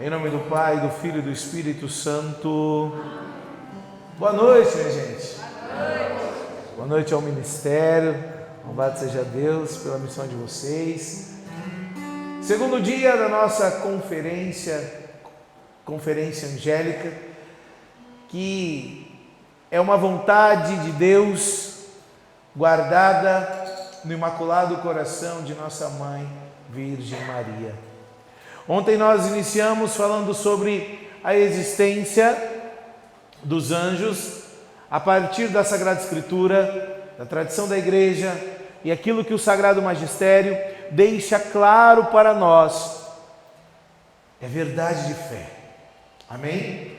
Em nome do Pai, do Filho e do Espírito Santo. Boa noite, minha gente. Boa noite ao ministério. Louvado seja Deus pela missão de vocês. Segundo dia da nossa conferência angélica, que é uma vontade de Deus guardada no Imaculado Coração de nossa Mãe Virgem Maria. Ontem nós iniciamos falando sobre a existência dos anjos a partir da Sagrada Escritura, da tradição da Igreja e aquilo que o Sagrado Magistério deixa claro para nós. É verdade de fé. Amém?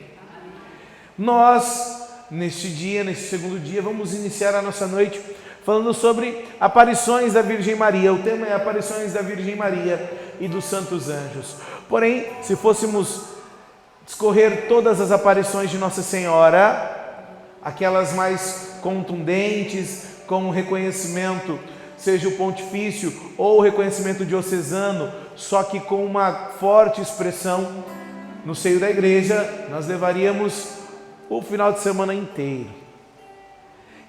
Nós, neste segundo dia, vamos iniciar a nossa noite falando sobre aparições da Virgem Maria. O tema é aparições da Virgem Maria e dos santos anjos. Porém, se fôssemos discorrer todas as aparições de Nossa Senhora, aquelas mais contundentes, com o reconhecimento, seja o pontifício ou o reconhecimento diocesano, só que com uma forte expressão no seio da igreja, nós levaríamos o final de semana inteiro.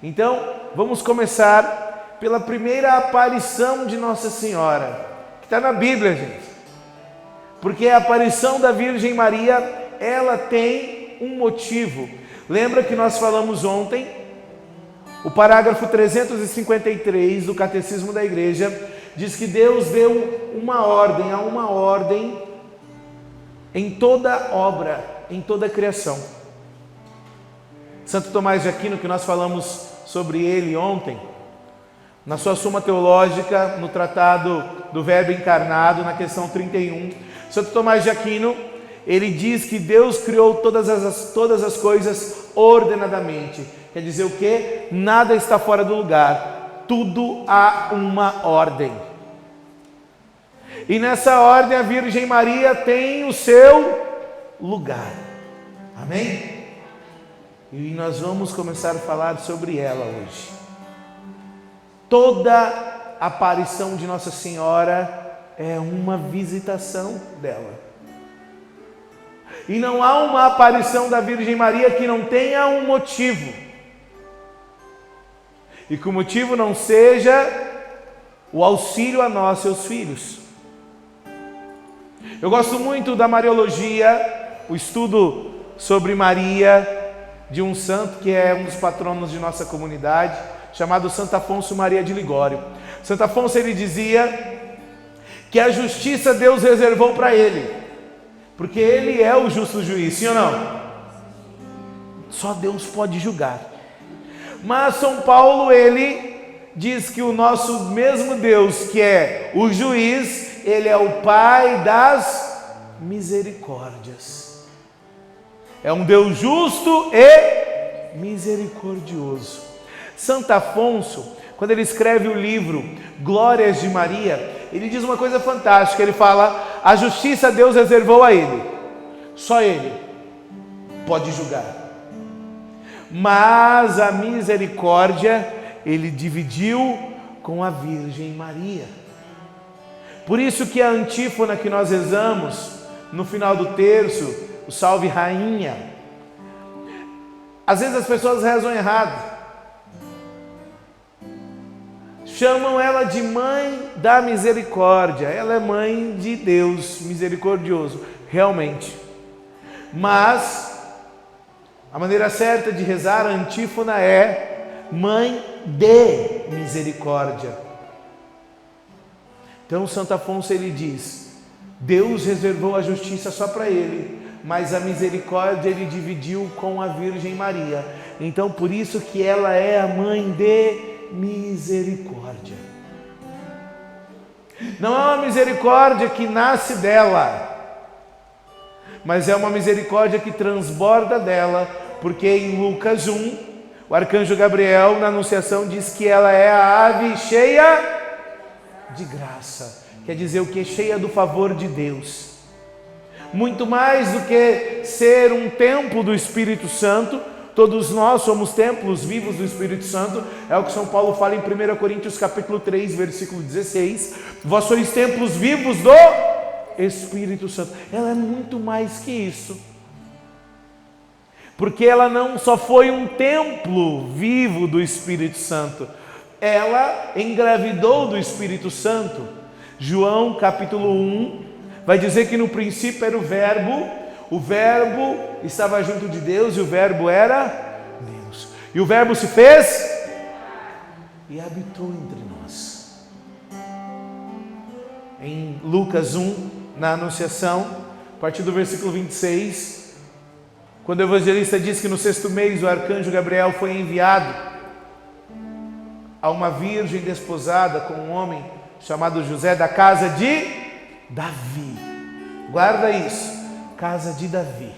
Então, vamos começar pela primeira aparição de Nossa Senhora, que está na Bíblia, gente. Porque a aparição da Virgem Maria, ela tem um motivo. Lembra que nós falamos ontem, o parágrafo 353 do Catecismo da Igreja, diz que Deus deu uma ordem em toda obra, em toda criação. Santo Tomás de Aquino, que nós falamos sobre ele ontem, na sua Suma Teológica, no Tratado do Verbo Encarnado, na questão 31, Santo Tomás de Aquino, ele diz que Deus criou todas as coisas ordenadamente. Quer dizer o quê? Nada está fora do lugar, tudo há uma ordem. E nessa ordem a Virgem Maria tem o seu lugar. Amém? E nós vamos começar a falar sobre ela hoje. Toda aparição de Nossa Senhora é uma visitação dela. E não há uma aparição da Virgem Maria que não tenha um motivo. E que o motivo não seja o auxílio a nós, seus filhos. Eu gosto muito da Mariologia, o estudo sobre Maria, de um santo que é um dos patronos de nossa comunidade, chamado Santo Afonso Maria de Ligório. Santo Afonso, ele dizia que a justiça Deus reservou para ele, porque ele é o justo juiz, sim ou não? Só Deus pode julgar. Mas São Paulo, ele diz que o nosso mesmo Deus, que é o juiz, ele é o Pai das misericórdias. É um Deus justo e misericordioso. Santo Afonso, quando ele escreve o livro Glórias de Maria, ele diz uma coisa fantástica. Ele fala: a justiça Deus reservou a ele, só ele pode julgar. Mas a misericórdia ele dividiu com a Virgem Maria. Por isso que a antífona que nós rezamos no final do terço, o Salve Rainha, às vezes as pessoas rezam errado. Chamam ela de Mãe da Misericórdia. Ela é Mãe de Deus misericordioso, realmente. Mas a maneira certa de rezar a antífona é Mãe de Misericórdia. Então Santo Afonso, ele diz: Deus reservou a justiça só para ele, mas a misericórdia ele dividiu com a Virgem Maria. Então por isso que ela é a Mãe de misericórdia. Não é uma misericórdia que nasce dela, mas é uma misericórdia que transborda dela, porque em Lucas 1, o arcanjo Gabriel, na anunciação, diz que ela é a ave cheia de graça. Quer dizer o que? Cheia do favor de Deus. Muito mais do que ser um templo do Espírito Santo, todos nós somos templos vivos do Espírito Santo. É o que São Paulo fala em 1 Coríntios capítulo 3, versículo 16. Vós sois templos vivos do Espírito Santo. Ela é muito mais que isso. Porque ela não só foi um templo vivo do Espírito Santo, ela engravidou do Espírito Santo. João capítulo 1 vai dizer que no princípio era o verbo estava junto de Deus e o verbo era Deus. E o verbo se fez e habitou entre nós. Em Lucas 1, na Anunciação, a partir do versículo 26, quando o evangelista diz que no 6º mês o arcanjo Gabriel foi enviado a uma virgem desposada com um homem chamado José da casa de Davi. Guarda isso, casa de Davi.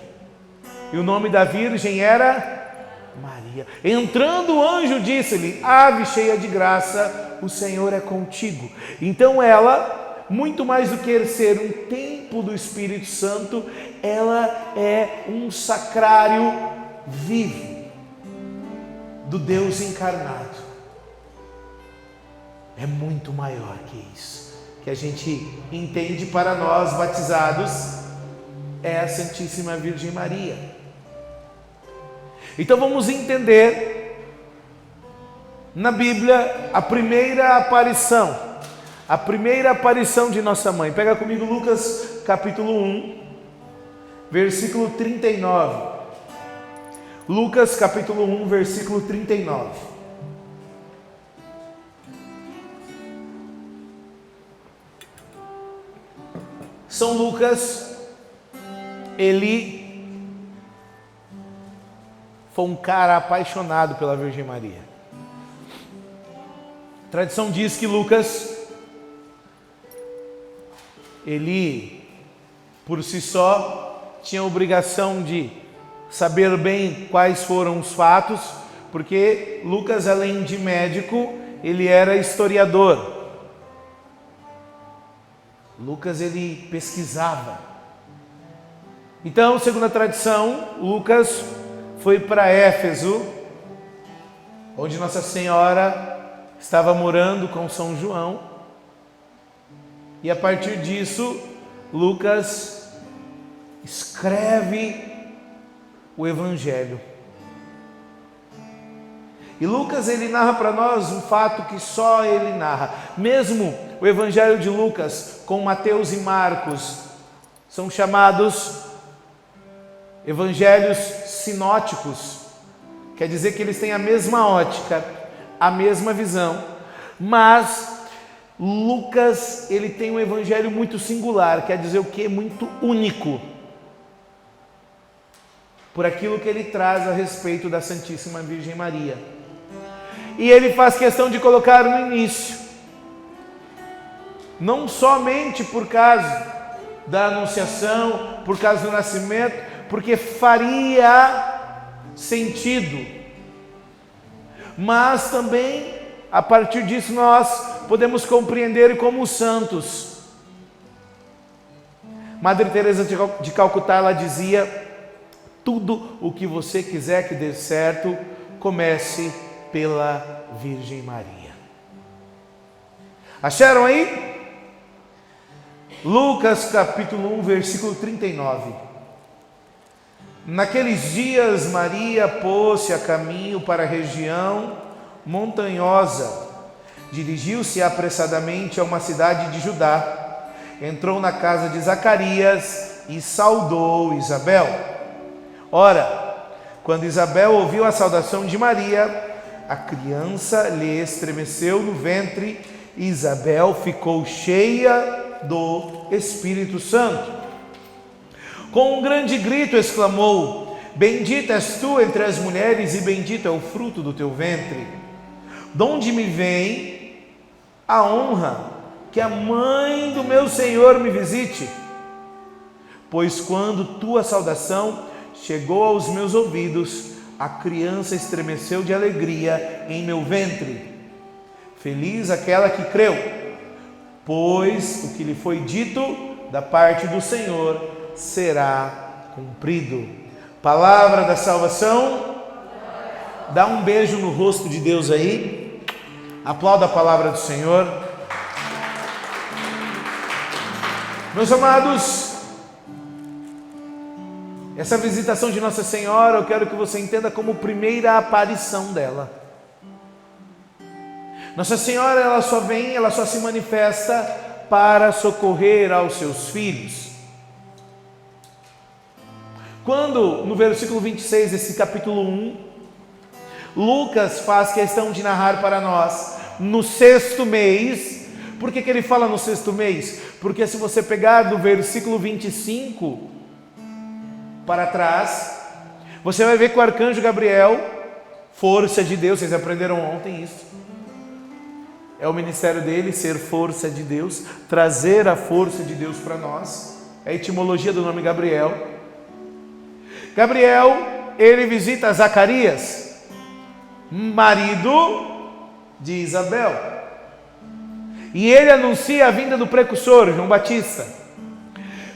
E o nome da virgem era Maria. Entrando o anjo disse-lhe: ave cheia de graça, o Senhor é contigo. Então ela, muito mais do que ser um templo do Espírito Santo, ela é um sacrário vivo do Deus encarnado. É muito maior que isso, que a gente entende para nós batizados, é a Santíssima Virgem Maria. Então vamos entender na Bíblia a primeira aparição de nossa mãe. Pega comigo Lucas capítulo 1, versículo 39. Lucas capítulo 1, versículo 39. São Lucas, ele foi um cara apaixonado pela Virgem Maria. A tradição diz que Lucas, ele, por si só, tinha a obrigação de saber bem quais foram os fatos, porque Lucas, além de médico, ele era historiador. Lucas, ele pesquisava. Então, segundo a tradição, Lucas foi para Éfeso, onde Nossa Senhora estava morando com São João. E a partir disso, Lucas escreve o Evangelho. E Lucas, ele narra para nós um fato que só ele narra. Mesmo o Evangelho de Lucas, com Mateus e Marcos, são chamados evangelhos sinóticos. Quer dizer que eles têm a mesma ótica, a mesma visão. Mas Lucas, ele tem um evangelho muito singular, quer dizer o quê? Muito único. Por aquilo que ele traz a respeito da Santíssima Virgem Maria. E ele faz questão de colocar no início, não somente por causa da Anunciação, por causa do nascimento, porque faria sentido, mas também a partir disso nós podemos compreender como os santos. Madre Teresa de Calcutá, ela dizia: tudo o que você quiser que dê certo, comece pela Virgem Maria. Acharam aí? Lucas capítulo 1, versículo 39. Naqueles dias Maria pôs-se a caminho para a região montanhosa. Dirigiu-se apressadamente a uma cidade de Judá. Entrou na casa de Zacarias e saudou Isabel. Ora, quando Isabel ouviu a saudação de Maria, a criança lhe estremeceu no ventre e Isabel ficou cheia do Espírito Santo. Com um grande grito exclamou: bendita és tu entre as mulheres e bendito é o fruto do teu ventre. Donde me vem a honra que a mãe do meu Senhor me visite? Pois quando tua saudação chegou aos meus ouvidos, a criança estremeceu de alegria em meu ventre. Feliz aquela que creu, pois o que lhe foi dito da parte do Senhor será cumprido. Palavra da salvação. Dá um beijo no rosto de Deus aí. Aplauda a palavra do Senhor. Meus amados, essa visitação de Nossa Senhora, eu quero que você entenda como primeira aparição dela. Nossa Senhora, ela só se manifesta para socorrer aos seus filhos. Quando, no versículo 26 desse capítulo 1, Lucas faz questão de narrar para nós, no 6º mês. Por que ele fala no 6º mês? Porque se você pegar do versículo 25 para trás, você vai ver que o arcanjo Gabriel, força de Deus, vocês aprenderam ontem isso, é o ministério dele, ser força de Deus, trazer a força de Deus para nós, é a etimologia do nome Gabriel. Gabriel, ele visita Zacarias, marido de Isabel, e ele anuncia a vinda do precursor, João Batista.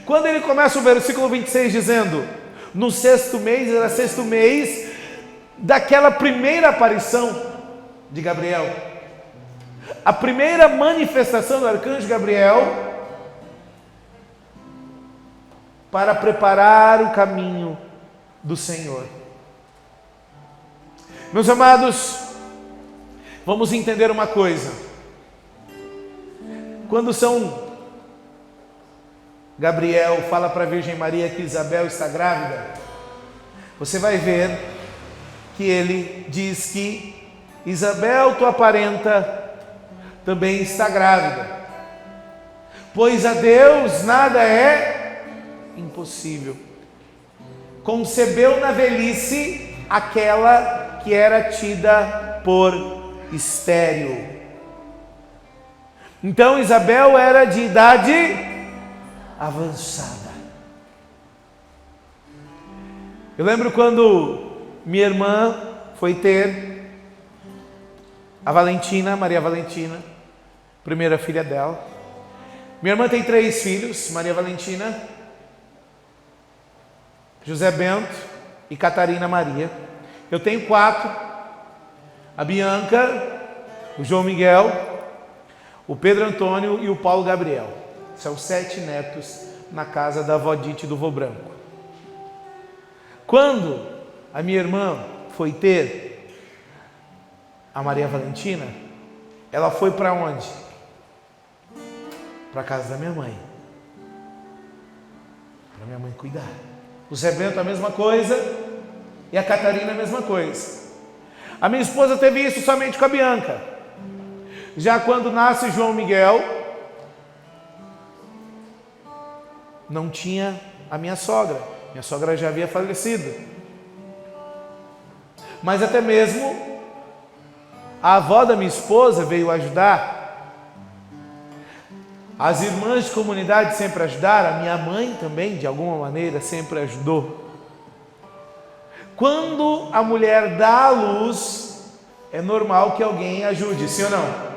Quando ele começa o versículo 26 dizendo, no 6º mês, era 6º mês daquela primeira aparição de Gabriel, a primeira manifestação do arcanjo Gabriel para preparar o caminho do Senhor. Meus amados, vamos entender uma coisa. Quando Gabriel fala para a Virgem Maria que Isabel está grávida, você vai ver que ele diz que Isabel, tua parenta, também está grávida, pois a Deus nada é impossível. Concebeu na velhice aquela que era tida por estéril. Então Isabel era de idade avançada. Eu lembro quando minha irmã foi ter a Valentina, Maria Valentina, primeira filha dela. Minha irmã tem 3 filhos, Maria Valentina, José Bento e Catarina Maria. Eu tenho 4, a Bianca, o João Miguel, o Pedro Antônio e o Paulo Gabriel. São 7 netos na casa da avó Dite do Vô Branco. Quando a minha irmã foi ter a Maria Valentina, ela foi para onde? Para a casa da minha mãe, para minha mãe cuidar. O Zé Bento a mesma coisa e a Catarina a mesma coisa. A minha esposa teve isso somente com a Bianca. Já quando nasce João Miguel, não tinha a minha sogra já havia falecido. Mas até mesmo a avó da minha esposa veio ajudar. As irmãs de comunidade sempre ajudaram, a minha mãe também, de alguma maneira, sempre ajudou. Quando a mulher dá à luz, é normal que alguém ajude, sim ou não?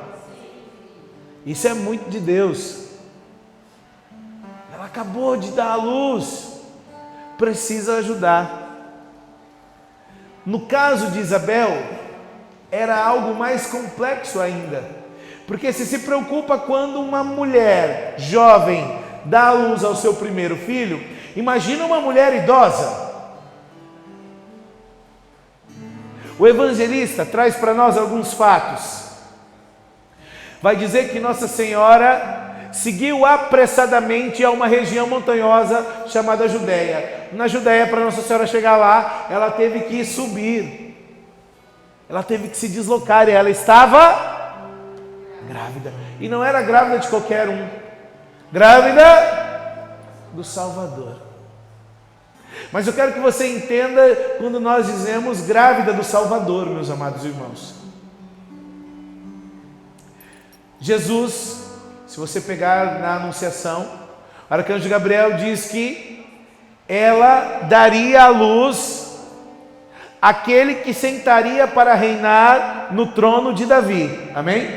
Isso é muito de Deus. Ela acabou de dar à luz, precisa ajudar. No caso de Isabel, era algo mais complexo ainda, porque se preocupa quando uma mulher jovem dá à luz ao seu primeiro filho, imagina uma mulher idosa. O evangelista traz para nós alguns fatos. Vai dizer que Nossa Senhora seguiu apressadamente a uma região montanhosa chamada Judéia. Na Judéia, para Nossa Senhora chegar lá, ela teve que subir, ela teve que se deslocar, e ela estava grávida, e não era grávida de qualquer um, grávida do Salvador. Mas eu quero que você entenda quando nós dizemos grávida do Salvador, meus amados irmãos. Jesus, se você pegar na Anunciação, o arcanjo Gabriel diz que ela daria à luz aquele que sentaria para reinar no trono de Davi, amém?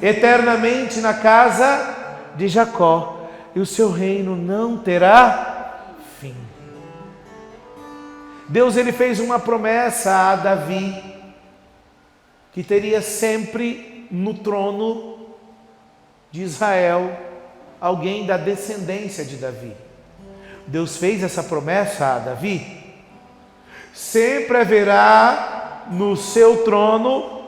Eternamente na casa de Jacó, e o seu reino não terá fim. Deus, ele fez uma promessa a Davi, que teria sempre no trono de Israel alguém da descendência de Davi. Deus fez essa promessa a Davi. Sempre haverá no seu trono,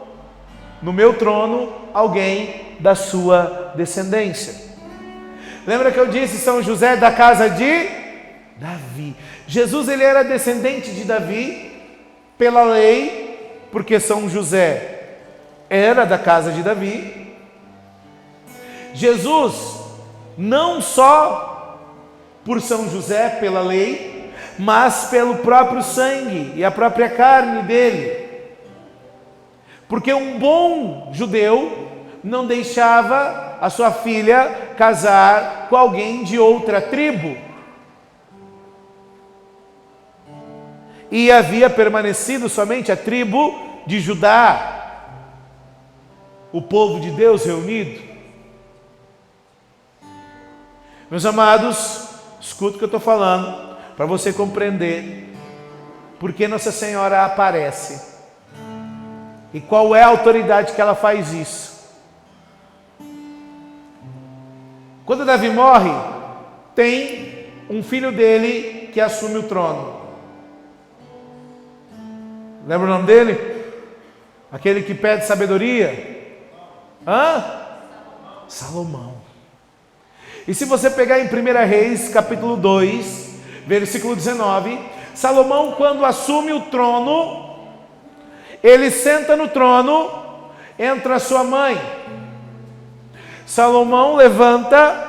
no meu trono, alguém da sua descendência. Lembra que eu disse São José da casa de Davi? Jesus, ele era descendente de Davi pela lei, porque São José era da casa de Davi. Jesus, não só por São José pela lei, mas pelo próprio sangue e a própria carne dele. Porque um bom judeu não deixava a sua filha casar com alguém de outra tribo. E havia permanecido somente a tribo de Judá, o povo de Deus reunido. Meus amados, escuta o que eu estou falando, para você compreender por que Nossa Senhora aparece e qual é a autoridade que ela faz isso. Quando Davi morre, tem um filho dele que assume o trono. Lembra o nome dele? Aquele que pede sabedoria? Salomão. E se você pegar em 1 Reis, capítulo 2, versículo 19, Salomão, quando assume o trono, ele senta no trono, entra sua mãe. Salomão levanta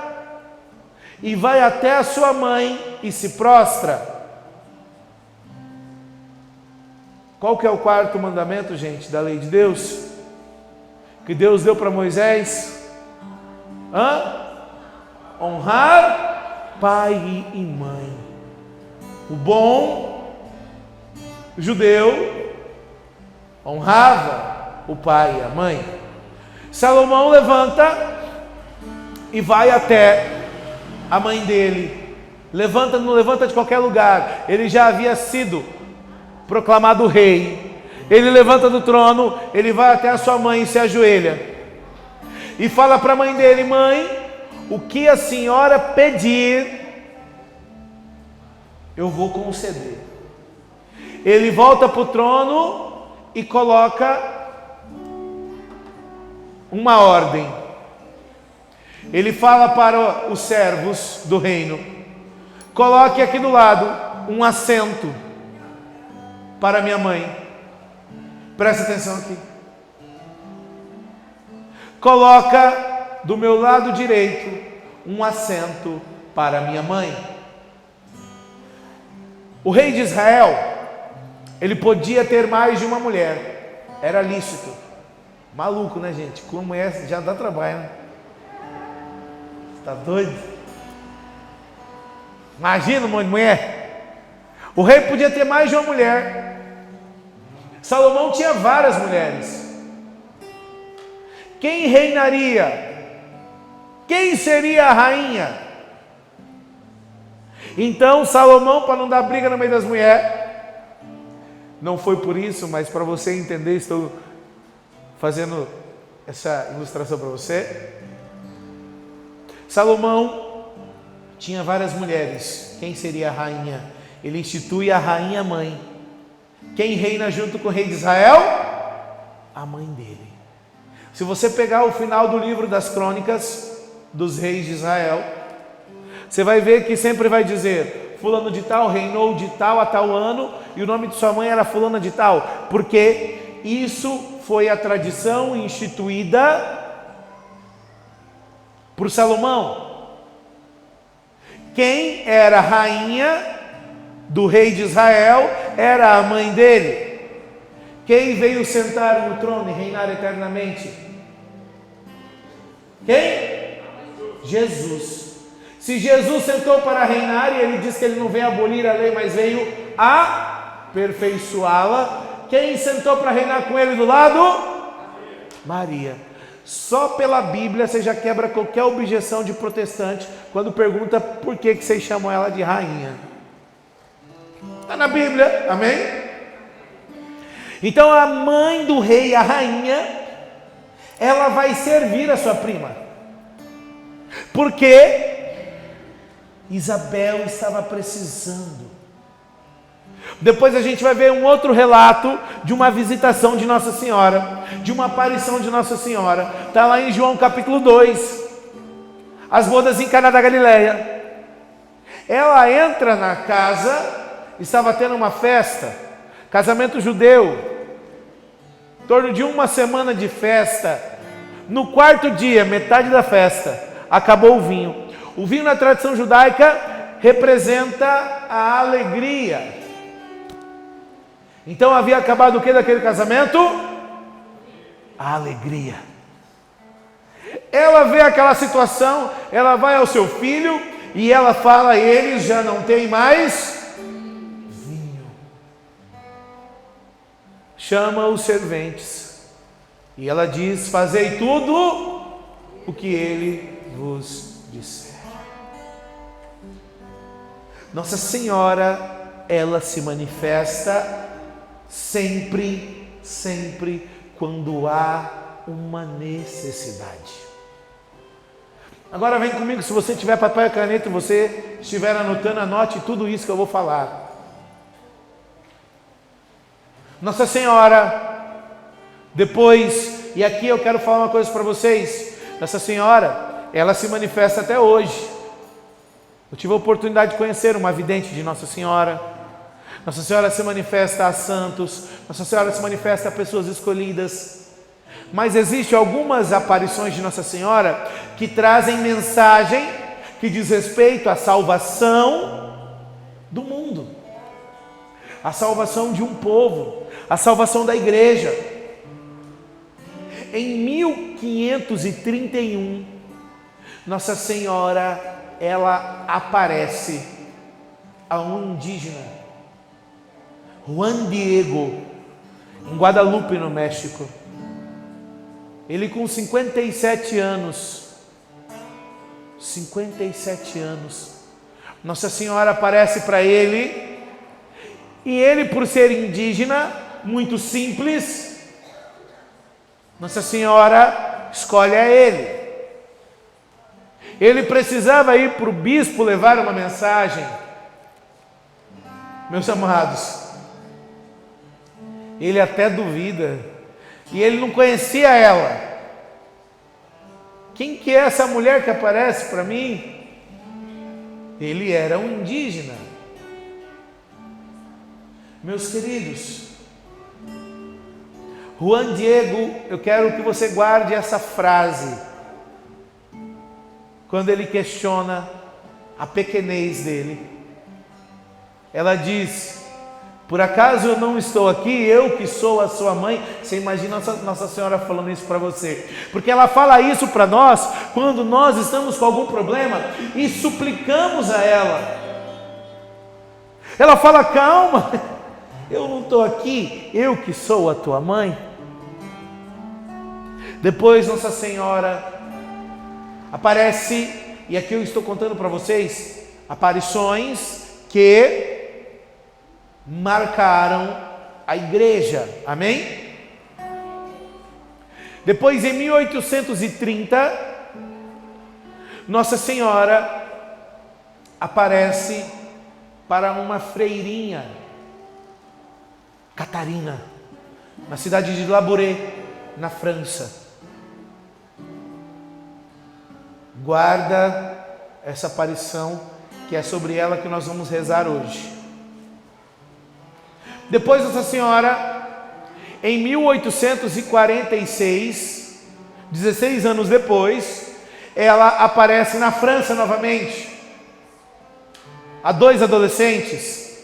e vai até a sua mãe e se prostra. Qual que é o quarto mandamento, gente, da lei de Deus? Que Deus deu para Moisés? Honrar pai e mãe. O bom judeu honrava o pai e a mãe. Salomão levanta e vai até a mãe dele. Levanta, não levanta de qualquer lugar. Ele já havia sido proclamado rei. Ele levanta do trono, ele vai até a sua mãe e se ajoelha. E fala para a mãe dele: mãe, o que a senhora pedir, eu vou conceder. Ele volta para o trono e coloca uma ordem. Ele fala para os servos do reino: coloque aqui do lado um assento para minha mãe. Presta atenção aqui. Coloca do meu lado direito um assento para minha mãe. O rei de Israel, ele podia ter mais de uma mulher. Era lícito. Maluco, né, gente? Com mulher já dá trabalho, né? Tá doido? Imagina um monte de mulher. O rei podia ter mais de uma mulher. Salomão tinha várias mulheres. Quem reinaria? Quem seria a rainha? Então Salomão, para não dar briga no meio das mulheres, não foi por isso, mas para você entender, estou fazendo essa ilustração para você. Salomão tinha várias mulheres. Quem seria a rainha? Ele institui a rainha mãe. Quem reina junto com o rei de Israel? A mãe dele. Se você pegar o final do livro das crônicas dos reis de Israel, você vai ver que sempre vai dizer: fulano de tal reinou de tal a tal ano, e o nome de sua mãe era fulana de tal, porque isso foi a tradição instituída por Salomão. Quem era rainha do rei de Israel era a mãe dele. Quem veio sentar no trono e reinar eternamente? Quem? Jesus. Se Jesus sentou para reinar, e ele diz que ele não veio abolir a lei, mas veio aperfeiçoá-la, quem sentou para reinar com ele do lado? Maria. Só pela Bíblia você já quebra qualquer objeção de protestante quando pergunta por que vocês chamam ela de rainha. Está na Bíblia, amém? Então a mãe do rei, a rainha, ela vai servir a sua prima. Porque Isabel estava precisando. Depois a gente vai ver um outro relato de uma visitação de Nossa Senhora, de uma aparição de Nossa Senhora. Está lá em João capítulo 2, as bodas em Caná da Galileia. Ela entra na casa, estava tendo uma festa, casamento judeu, em torno de uma semana de festa. No quarto dia, metade da festa, acabou o vinho. O vinho na tradição judaica representa a alegria. Então havia acabado o que daquele casamento? A alegria. Ela vê aquela situação, ela vai ao seu filho e ela fala: eles já não têm mais vinho. Chama os serventes e ela diz: fazei tudo o que ele vos disser. Nossa Senhora, ela se manifesta sempre quando há uma necessidade. Agora vem comigo, se você tiver papel e caneta e você estiver anotando, anote tudo isso que eu vou falar. Nossa Senhora, depois, e aqui eu quero falar uma coisa para vocês. Nossa Senhora, ela se manifesta até hoje. Eu tive a oportunidade de conhecer uma vidente de Nossa Senhora. Nossa Senhora se manifesta a santos, Nossa Senhora se manifesta a pessoas escolhidas. Mas existem algumas aparições de Nossa Senhora que trazem mensagem que diz respeito à salvação do mundo, a salvação de um povo, a salvação da igreja. Em 1531, Nossa Senhora, ela aparece a um indígena, Juan Diego, em Guadalupe, no México. Ele com 57 anos, Nossa Senhora aparece para ele, e ele, por ser indígena, muito simples, Nossa Senhora escolhe a ele. Ele precisava ir para o bispo levar uma mensagem. Meus amados, ele até duvida, e ele não conhecia ela. Quem que é essa mulher que aparece para mim? Ele era um indígena. Meus queridos, Juan Diego, eu quero que você guarde essa frase, quando ele questiona a pequenez dele. Ela diz: por acaso eu não estou aqui, eu que sou a sua mãe? Você imagina Nossa Senhora falando isso para você? Porque ela fala isso para nós quando nós estamos com algum problema e suplicamos a ela. Ela fala: calma, eu não estou aqui, eu que sou a tua mãe. Depois Nossa Senhora aparece, e aqui eu estou contando para vocês aparições que marcaram a igreja, amém? Depois, em 1830, Nossa Senhora aparece para uma freirinha, Catarina, na cidade de Labouré, na França. Guarda essa aparição, que é sobre ela que nós vamos rezar hoje. Depois Nossa Senhora, em 1846, 16 anos depois, ela aparece na França novamente, a dois adolescentes,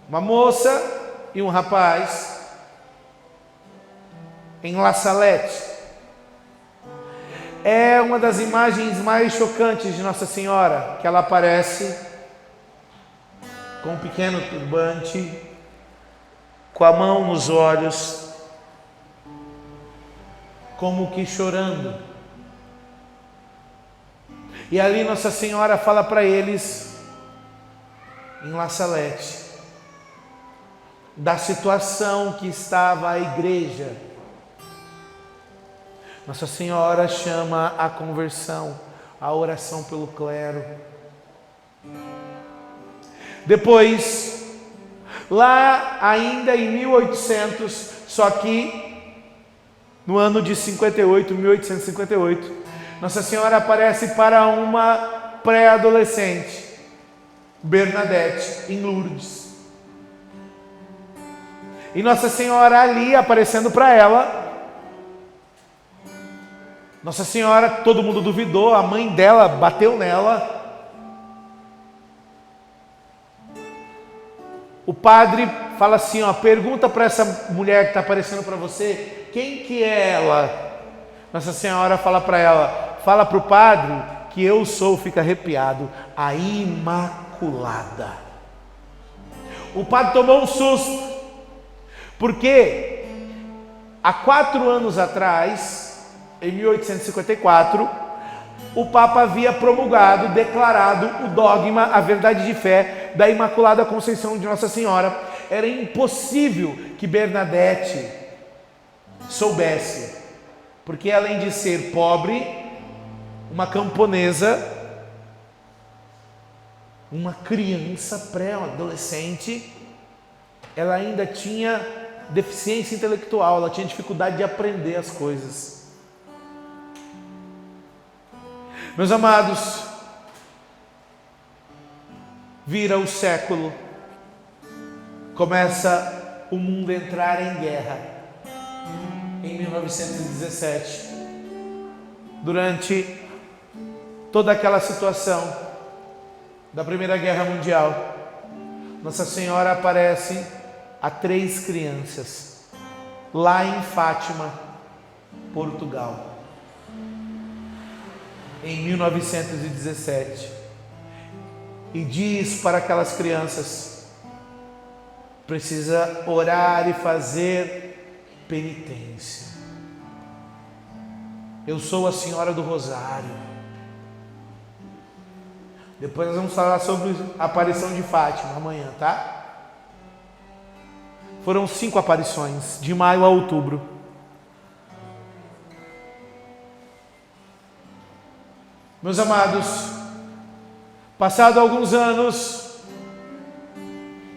uma moça e um rapaz, em La Salette. É uma das imagens mais chocantes de Nossa Senhora, que ela aparece com um pequeno turbante, com a mão nos olhos, como que chorando. E ali Nossa Senhora fala para eles, em La Salette, da situação que estava a igreja. Nossa Senhora chama a conversão, a oração pelo clero. Depois, lá ainda em 1800, só que no ano de 58, 1858, Nossa Senhora aparece para uma pré-adolescente, Bernadette, em Lourdes. E Nossa Senhora ali aparecendo para ela, Nossa Senhora, todo mundo duvidou, a mãe dela bateu nela. O padre fala assim, ó, pergunta para essa mulher que está aparecendo para você, quem que é ela? Nossa Senhora fala para ela, fala para o padre que eu sou, fica arrepiado, a Imaculada. O padre tomou um susto, porque há 4 anos atrás, em 1854, o Papa havia promulgado, declarado o dogma, a verdade de fé da Imaculada Conceição de Nossa Senhora. Era impossível que Bernadette soubesse, porque além de ser pobre, uma camponesa, uma criança pré-adolescente, ela ainda tinha deficiência intelectual, ela tinha dificuldade de aprender as coisas. Meus amados, vira o século, começa o mundo a entrar em guerra. Em 1917, durante toda aquela situação da Primeira Guerra Mundial, Nossa Senhora aparece a 3 crianças, lá em Fátima, Portugal, em 1917, e diz para aquelas crianças, precisa orar e fazer penitência. Eu sou a Senhora do Rosário. Depois nós vamos falar sobre a aparição de Fátima amanhã, tá? Foram 5 aparições, de maio a outubro. Meus amados, passado alguns anos,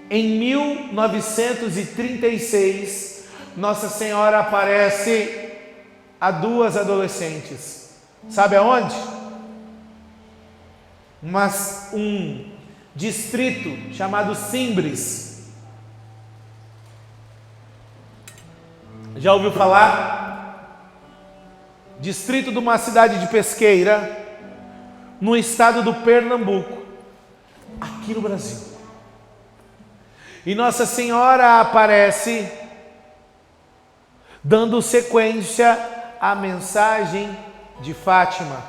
em 1936, Nossa Senhora aparece a 2 adolescentes. Sabe aonde? Um distrito chamado Simbres. Já ouviu falar? Distrito de uma cidade de pesqueira, no estado do Pernambuco, aqui no Brasil. E Nossa Senhora aparece dando sequência à mensagem de Fátima.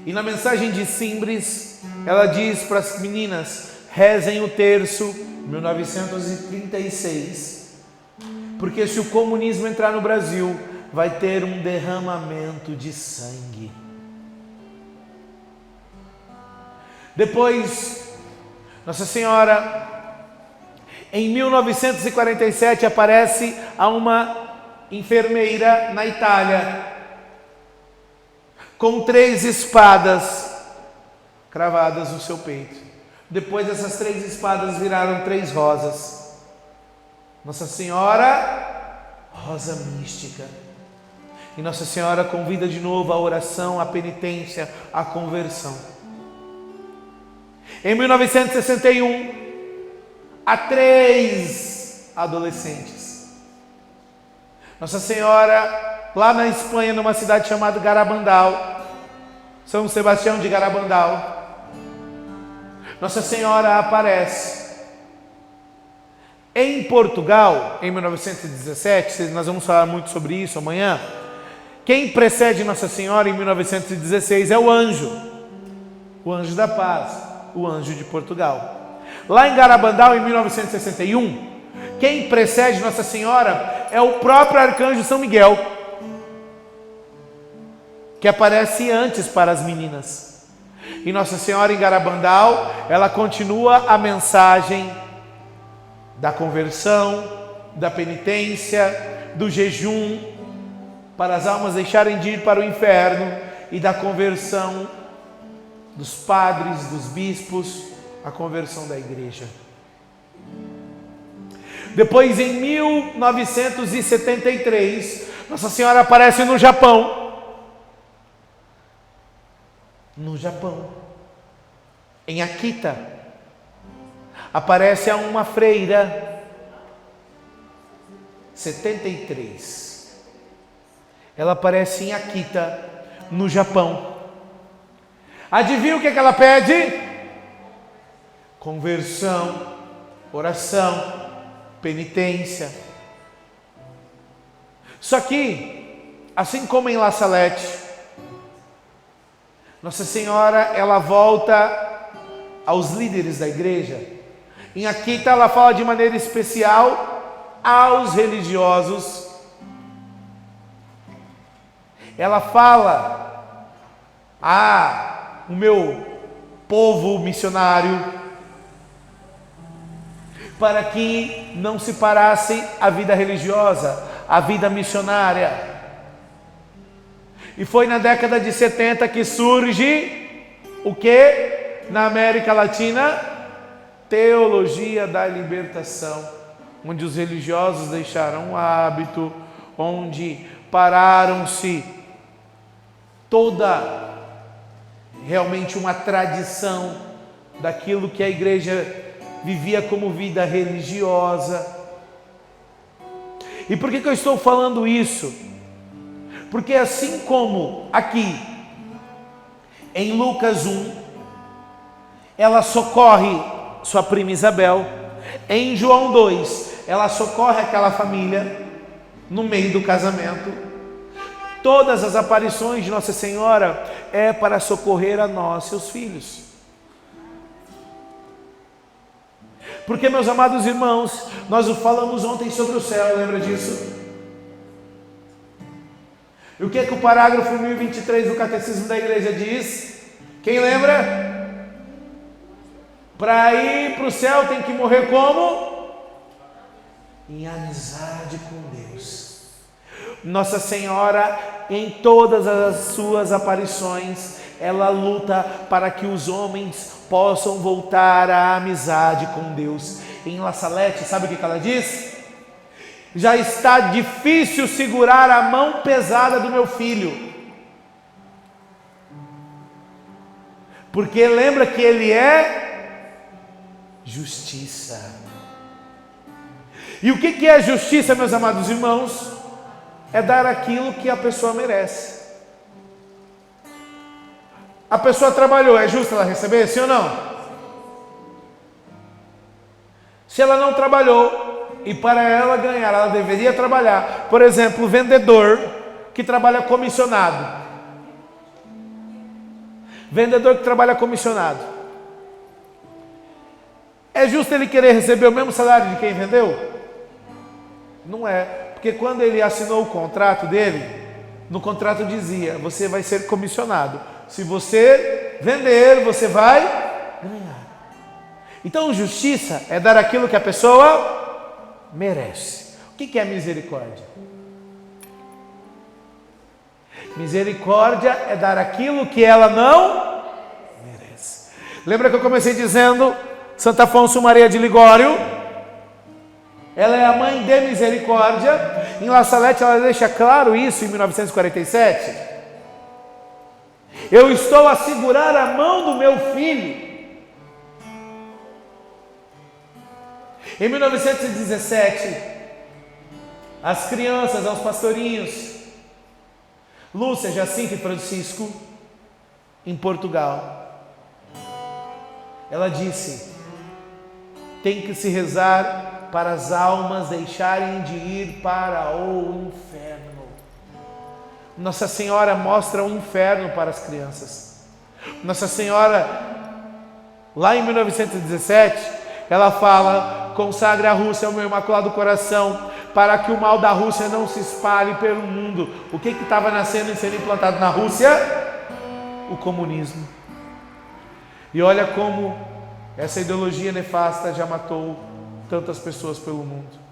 E na mensagem de Simbres, ela diz para as meninas, rezem o terço, 1936, porque se o comunismo entrar no Brasil, vai ter um derramamento de sangue. Depois, Nossa Senhora, em 1947, aparece a uma enfermeira na Itália, com 3 espadas cravadas no seu peito. Depois essas 3 espadas viraram 3 rosas. Nossa Senhora, rosa mística. E Nossa Senhora convida de novo a oração, a penitência, a conversão. Em 1961, há 3 adolescentes. Nossa Senhora, lá na Espanha, numa cidade chamada Garabandal, São Sebastião de Garabandal, Nossa Senhora aparece. Em Portugal, em 1917, nós vamos falar muito sobre isso amanhã. Quem precede Nossa Senhora em 1916 é o anjo da paz, o anjo de Portugal. Lá em Garabandal, em 1961, quem precede Nossa Senhora é o próprio arcanjo São Miguel, que aparece antes para as meninas. E Nossa Senhora em Garabandal, ela continua a mensagem da conversão, da penitência, do jejum, para as almas deixarem de ir para o inferno e da conversão dos padres, dos bispos, a conversão da igreja. Depois, em 1973, Nossa Senhora aparece no Japão. No Japão, em Akita, aparece uma freira, 73. Ela aparece em Akita, no Japão. Adivinha o que ela pede? Conversão, oração, penitência. Só que, assim como em La Salette, Nossa Senhora, ela volta aos líderes da igreja. Em Akita, ela fala de maneira especial aos religiosos. Ela fala o meu povo missionário, para que não se parasse a vida religiosa, a vida missionária. E foi na década de 70 que surge o que? Na América Latina, teologia da libertação, onde os religiosos deixaram o hábito, onde pararam-se toda realmente uma tradição daquilo que a igreja vivia como vida religiosa. E por que eu estou falando isso? Porque assim como aqui em Lucas 1, ela socorre sua prima Isabel, em João 2, ela socorre aquela família no meio do casamento. Todas as aparições de Nossa Senhora é para socorrer a nós, seus filhos. Porque, meus amados irmãos, nós falamos ontem sobre o céu, lembra disso? E o que é que o parágrafo 1023 do Catecismo da Igreja diz? Quem lembra? Para ir para o céu tem que morrer como? Em amizade com Deus. Nossa Senhora, em todas as suas aparições, ela luta para que os homens possam voltar à amizade com Deus. Em La Salette, sabe o que ela diz? Já está difícil segurar a mão pesada do meu filho, porque lembra que ele é justiça. E o que é justiça, meus amados irmãos? É dar aquilo que a pessoa merece. A pessoa trabalhou, é justo ela receber, sim ou não? Se ela não trabalhou, e para ela ganhar, ela deveria trabalhar. Por exemplo, o vendedor que trabalha comissionado. Vendedor que trabalha comissionado. É justo ele querer receber o mesmo salário de quem vendeu? Não é. Porque quando ele assinou o contrato dele, no contrato dizia: você vai ser comissionado. Se você vender, você vai ganhar. Então, justiça é dar aquilo que a pessoa merece. O que é misericórdia? Misericórdia é dar aquilo que ela não merece. Lembra que eu comecei dizendo Santo Afonso Maria de Ligório? Ela é a mãe de misericórdia. Em La Salette ela deixa claro isso em 1947. Eu estou a segurar a mão do meu filho. Em 1917, as crianças, aos pastorinhos, Lúcia, Jacinto e Francisco, em Portugal, ela disse: tem que se rezar para as almas deixarem de ir para o inferno. Nossa Senhora mostra o inferno para as crianças. Nossa Senhora, lá em 1917, ela fala: consagre a Rússia ao meu imaculado coração, para que o mal da Rússia não se espalhe pelo mundo. O que estava nascendo e sendo implantado na Rússia? O comunismo. E olha como essa ideologia nefasta já matou tantas pessoas pelo mundo.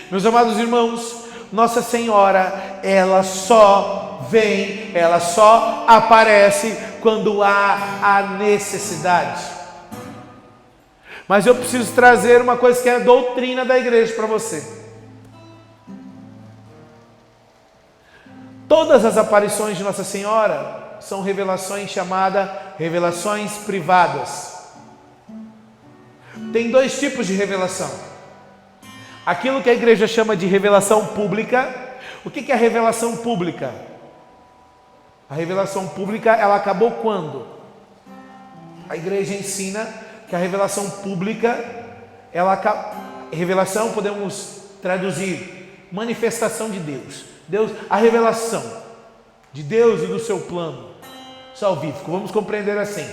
Meus amados irmãos, Nossa Senhora, ela só vem, ela só aparece quando há a necessidade. Mas eu preciso trazer uma coisa que é a doutrina da igreja para você. Todas as aparições de Nossa Senhora são revelações chamadas revelações privadas. Tem dois tipos de revelação. Aquilo que a igreja chama de revelação pública. O que é a revelação pública? A revelação pública, ela acabou quando? A igreja ensina que a revelação pública, revelação podemos traduzir manifestação de Deus. A revelação de Deus e do seu plano salvífico. Vamos compreender assim.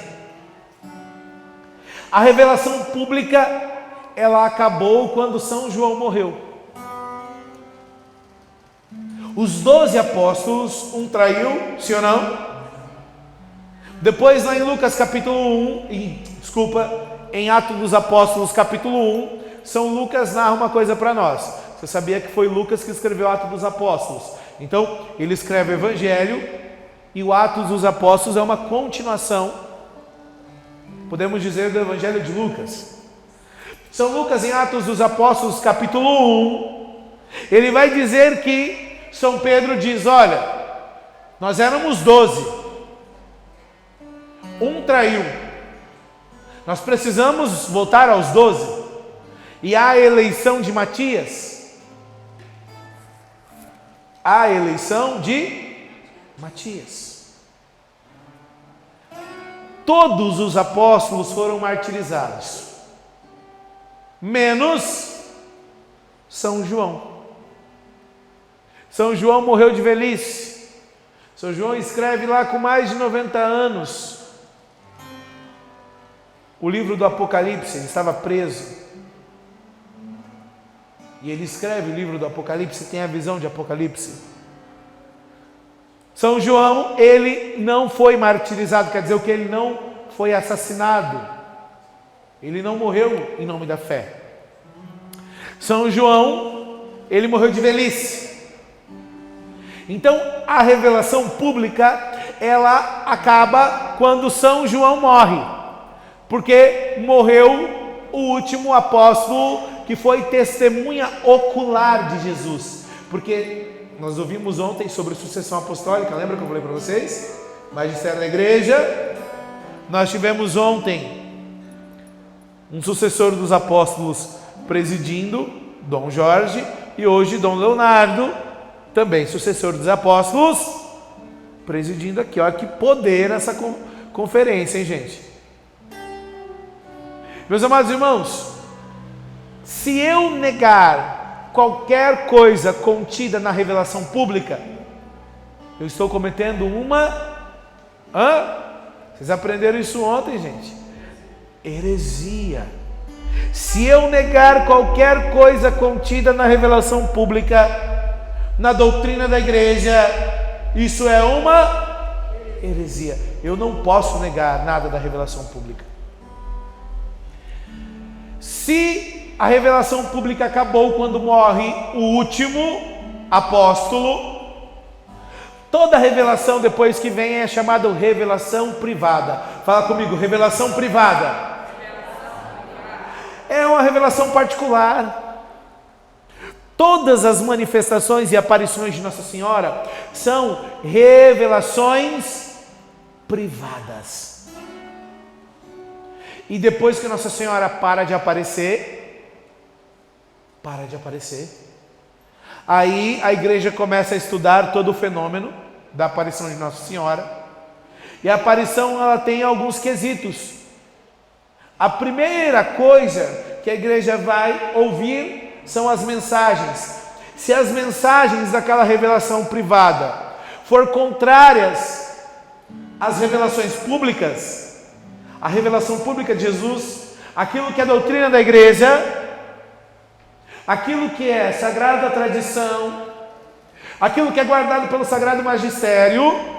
A revelação pública, ela acabou quando São João morreu. Os 12 apóstolos, um traiu, sim ou não? Depois lá em Lucas capítulo 1, em Atos dos Apóstolos capítulo 1, São Lucas narra uma coisa para nós. Você sabia que foi Lucas que escreveu Atos dos Apóstolos? Então, ele escreve o Evangelho e o Atos dos Apóstolos é uma continuação, podemos dizer, do Evangelho de Lucas. São Lucas, em Atos dos Apóstolos capítulo 1, ele vai dizer que São Pedro diz: olha, nós éramos 12, um traiu, nós precisamos voltar aos 12, e há a eleição de Matias, todos os apóstolos foram martirizados, menos São João. São João morreu de velhice. São João escreve lá com mais de 90 anos o livro do Apocalipse. Ele estava preso e ele escreve o livro do Apocalipse, tem a visão de Apocalipse. São João, ele não foi martirizado, quer dizer o que? Ele não foi assassinado, ele não morreu em nome da fé. São João, ele morreu de velhice. Então, a revelação pública, ela acaba quando São João morre, porque morreu o último apóstolo que foi testemunha ocular de Jesus. Porque nós ouvimos ontem sobre sucessão apostólica, lembra que eu falei para vocês? Magistério da igreja. Nós tivemos ontem um sucessor dos apóstolos presidindo, Dom Jorge, e hoje Dom Leonardo, também sucessor dos apóstolos, presidindo aqui. Olha que poder nessa conferência, hein, gente? Meus amados irmãos, se eu negar qualquer coisa contida na revelação pública, eu estou cometendo uma... Vocês aprenderam isso ontem, gente? Heresia. Se eu negar qualquer coisa contida na revelação pública, na doutrina da igreja, isso é uma heresia. Eu não posso negar nada da revelação pública. Se a revelação pública acabou quando morre o último apóstolo, toda revelação depois que vem é chamada revelação privada. Fala comigo, revelação privada. É uma revelação particular. Todas as manifestações e aparições de Nossa Senhora são revelações privadas. E depois que Nossa Senhora para de aparecer, aí a igreja começa a estudar todo o fenômeno da aparição de Nossa Senhora. E a aparição, ela tem alguns quesitos. A primeira coisa que a igreja vai ouvir são as mensagens. Se as mensagens daquela revelação privada for contrárias às revelações públicas, a revelação pública de Jesus, aquilo que é doutrina da igreja, aquilo que é sagrada tradição, aquilo que é guardado pelo sagrado magistério,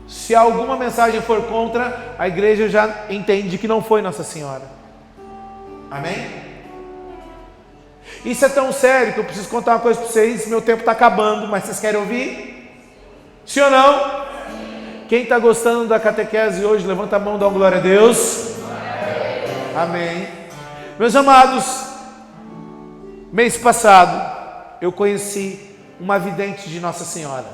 se alguma mensagem for contra, a igreja já entende que não foi Nossa Senhora. Amém? Isso é tão sério que eu preciso contar uma coisa para vocês. Meu tempo está acabando, mas vocês querem ouvir? Sim ou não? Quem está gostando da catequese hoje, levanta a mão e dá uma glória a Deus. Amém. Meus amados, mês passado eu conheci uma vidente de Nossa Senhora.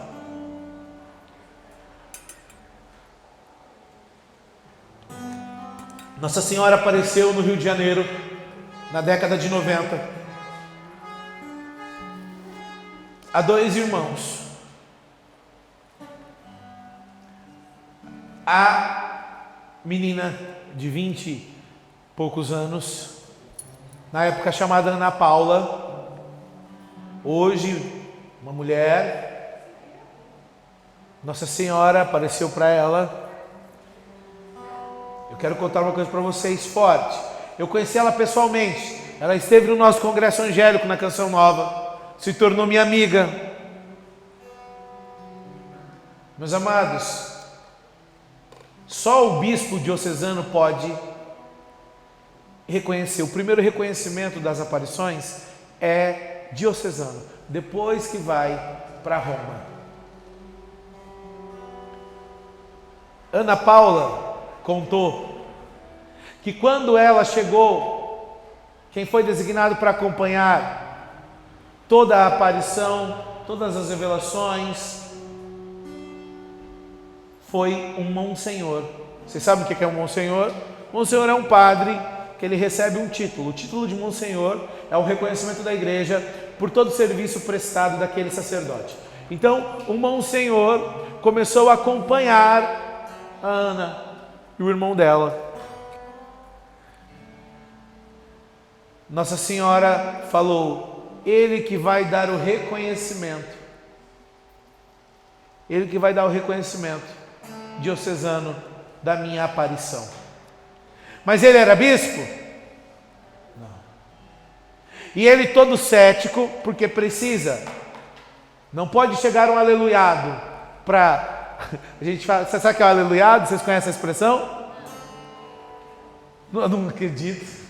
Nossa Senhora apareceu no Rio de Janeiro na década de 90 a dois irmãos. A menina de 20 e poucos anos, na época chamada Ana Paula, hoje uma mulher, Nossa Senhora apareceu para ela. Eu quero contar uma coisa para vocês forte. Eu conheci ela pessoalmente, ela esteve no nosso congresso angélico na Canção Nova, se tornou minha amiga. Meus amados, só o bispo diocesano pode reconhecer. O primeiro reconhecimento das aparições é diocesano, depois que vai para Roma. Ana Paula contou que quando ela chegou, quem foi designado para acompanhar toda a aparição, todas as revelações, foi um monsenhor. Vocês sabem o que é um monsenhor? Monsenhor é um padre que ele recebe um título. O título de monsenhor é o reconhecimento da igreja por todo o serviço prestado daquele sacerdote. Então, o monsenhor começou a acompanhar a Ana e o irmão dela. Nossa Senhora falou: ele que vai dar o reconhecimento. Ele que vai dar o reconhecimento diocesano da minha aparição. Mas ele era bispo? Não. E ele todo cético, porque precisa. Não pode chegar um aleluiado para... A gente fala, você sabe o que é um aleluiado? Vocês conhecem a expressão? Não acredito.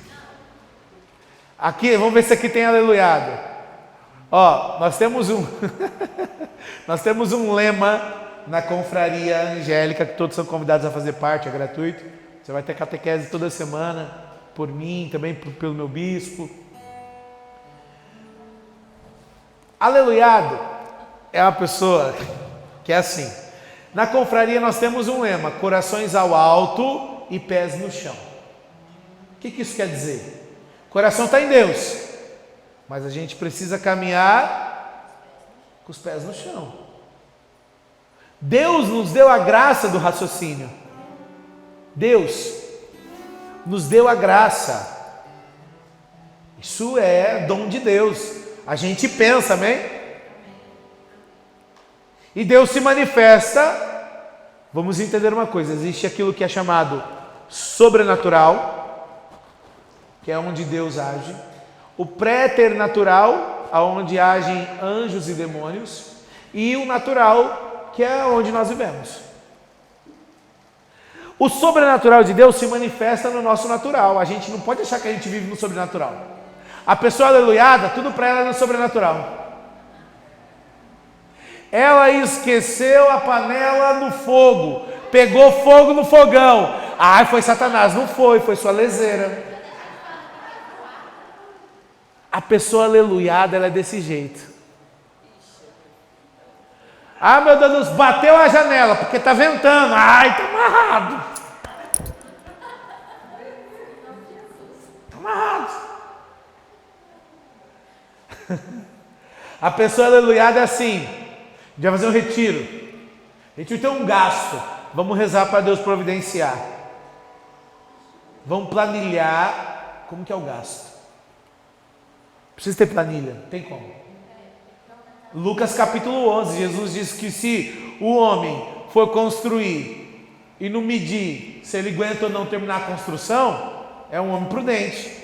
Aqui, vamos ver se aqui tem aleluiado. Ó, nós temos um lema na confraria angélica, que todos são convidados a fazer parte, é gratuito. Você vai ter catequese toda semana, por mim, também pelo meu bispo. Aleluiado é uma pessoa que é assim. Na confraria nós temos um lema: corações ao alto e pés no chão. O que isso quer dizer? O coração está em Deus, mas a gente precisa caminhar com os pés no chão. Deus nos deu a graça do raciocínio. Deus nos deu a graça. Isso é dom de Deus. A gente pensa, amém? E Deus se manifesta. Vamos entender uma coisa: existe aquilo que é chamado sobrenatural, que é onde Deus age. O preternatural, aonde agem anjos e demônios. E o natural, que é onde nós vivemos. O sobrenatural de Deus se manifesta no nosso natural. A gente não pode achar que a gente vive no sobrenatural. A pessoa aleluiada, tudo para ela é no sobrenatural. Ela esqueceu a panela no fogo, pegou fogo no fogão. Ai, foi Satanás. Não foi, foi sua leseira. A pessoa aleluiada, ela é desse jeito. Ah, meu Deus, bateu a janela, porque está ventando. Ai, está amarrado. Está amarrado. A pessoa aleluiada é assim: a gente vai fazer um retiro. A gente vai ter um gasto. Vamos rezar para Deus providenciar. Vamos planilhar como que é o gasto. Precisa ter planilha, tem como. Lucas capítulo 11, Jesus diz que se o homem for construir e não medir se ele aguenta ou não terminar a construção, é um homem prudente.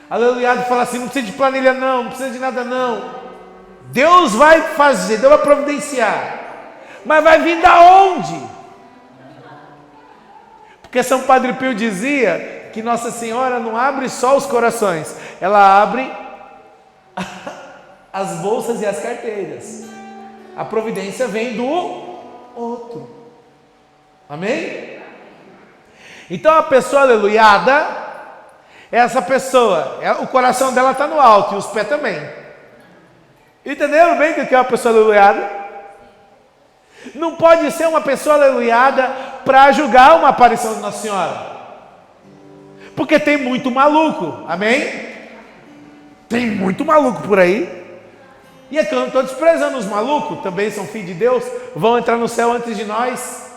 Aleluia, fala assim: não precisa de planilha não, não precisa de nada não. Deus vai fazer, Deus vai providenciar. Mas vai vir da onde? Porque São Padre Pio dizia que Nossa Senhora não abre só os corações, ela abre as bolsas e as carteiras. A providência vem do outro. Amém? Então a pessoa aleluiada é essa pessoa, o coração dela está no alto e os pés também. Entenderam bem o que é uma pessoa aleluiada? Não pode ser uma pessoa aleluiada para julgar uma aparição de Nossa Senhora, porque tem muito maluco, amém? Tem muito maluco por aí. E é que eu não estou desprezando os malucos, também são filhos de Deus, vão entrar no céu antes de nós.